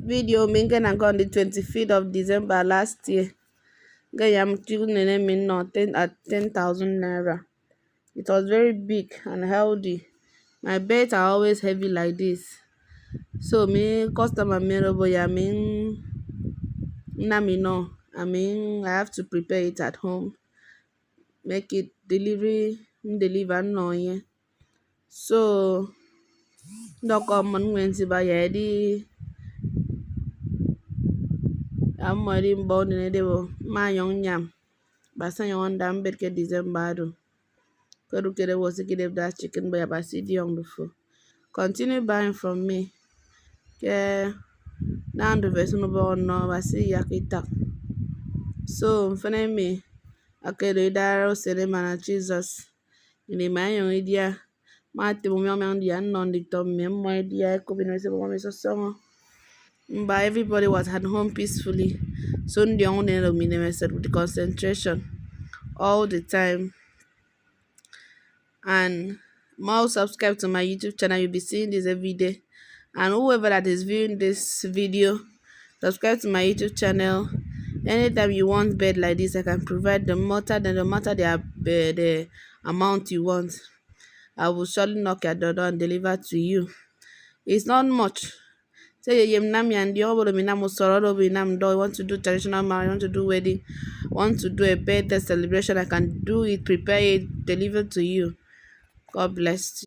Video minken and on the 25th of December last year. Gayam min no 10 at 10,000 naira. It was very big and healthy. My beds are always heavy like this. So me customer me robo ya mean nami no. I have to prepare it at home. Make it deliver no yeah. So no common when si ba ya di amori born in debo ma young yam. Basa yon dam ke December do. Kere was give that chicken by abasidi young before. Continue buying from me. Ke now the version of no basi yakita. So mfene me akere daro sele mana Jesus. Ini mayo idia mate mo mi dia non the tom me mo dia ko bi no se mo so song. But everybody was at home peacefully. So the only with the concentration all the time. And more subscribe to my YouTube channel. You'll be seeing this every day. And whoever that is viewing this video, subscribe to my YouTube channel. Anytime you want bed like this, I can provide the matter the amount you want. I will surely knock your door and deliver to you. It's not much. Say you nam and the other minam sorrow binam do want to do traditional marriage, want to do wedding, want to do a birthday celebration, I can do it, prepare it, deliver to you. God bless you.